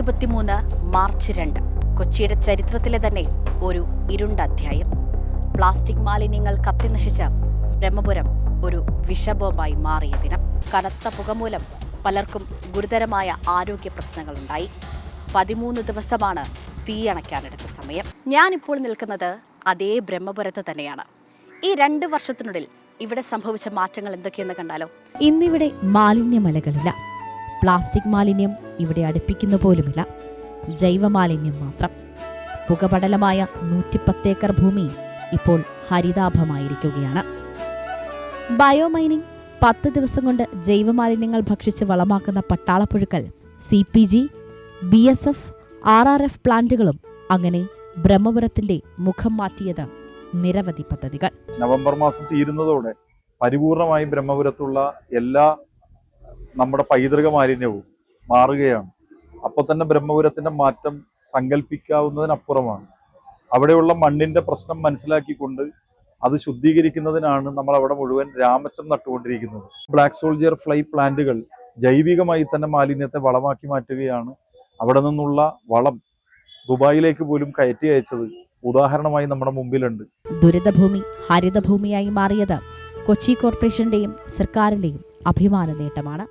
2023 March 2 കൊച്ചിയുടെ ചരിത്രത്തിലെ തന്നെ ഒരു ഇരുണ്ട അധ്യായം. പ്ലാസ്റ്റിക് മാലിന്യങ്ങൾ കത്തിനശിച്ച ബ്രഹ്മപുരം ഒരു വിഷബോംബായി മാറിയ ദിനം. കനത്ത പുകമൂലം പലർക്കും ഗുരുതരമായ ആരോഗ്യ പ്രശ്നങ്ങളുണ്ടായി. 13 ദിവസമാണ് തീയണയ്ക്കാനെടുത്ത സമയം. ഞാനിപ്പോൾ നിൽക്കുന്നത് അതേ ബ്രഹ്മപുരത്ത് തന്നെയാണ്. ഈ 2 വർഷത്തിനുള്ളിൽ ഇവിടെ സംഭവിച്ച മാറ്റങ്ങൾ എന്തൊക്കെയെന്ന് കണ്ടാലോ. ഇന്നിവിടെ മാലിന്യമലകളില്ല. പ്ലാസ്റ്റിക് മാലിന്യം ഇവിടെ അടുപ്പിക്കുന്ന പോലുമില്ല. ജൈവമാലിന്യം മാത്രം. പുകപടലമായ 110 ഏക്കർ ഭൂമി ഇപ്പോൾ ഹരിതാഭമായിരിക്കുകയാണ്. ബയോമൈനിങ്, 10 ദിവസം കൊണ്ട് ജൈവമാലിന്യങ്ങൾ ഭക്ഷിച്ച് വളമാക്കുന്ന പട്ടാളപ്പുഴുക്കൾ, CPG, BSF, RRF പ്ലാന്റുകളും അങ്ങനെ ബ്രഹ്മപുരത്തിന്റെ മുഖം മാറ്റിയത് നിരവധി പദ്ധതികൾ. നവംബർ മാസം തീരുന്നതോടെ പരിപൂർണമായി ബ്രഹ്മപുരത്തുള്ള എല്ലാ നമ്മുടെ പൈതൃക മാലിന്യവും മാറുകയാണ്. അപ്പോൾ തന്നെ ബ്രഹ്മപുരത്തിന്റെ മാറ്റം സങ്കല്പിക്കാവുന്നതിനപ്പുറമാണ്. അവിടെയുള്ള മണ്ണിന്റെ പ്രശ്നം മനസ്സിലാക്കിക്കൊണ്ട് അത് ശുദ്ധീകരിക്കുന്നതിനാണ് നമ്മൾ അവിടെ മുഴുവൻ രാമച്ചം നട്ടുകൊണ്ടിരിക്കുന്നത്. ബ്ലാക്ക് സോൾജിയർ ഫ്ലൈ പ്ലാന്റുകൾ ജൈവികമായി തന്നെ മാലിന്യത്തെ വളമാക്കി മാറ്റുകയാണ്. അവിടെ നിന്നുള്ള വളം ദുബായിലേക്ക് പോലും കയറ്റി അയച്ചത് ഉദാഹരണമായി നമ്മുടെ മുമ്പിലുണ്ട്. ദുരിതഭൂമി ഹരിതഭൂമിയായി മാറിയത് കൊച്ചി കോർപ്പറേഷന്റെയും സർക്കാരിന്റെയും അഭിമാന നേട്ടമാണ്.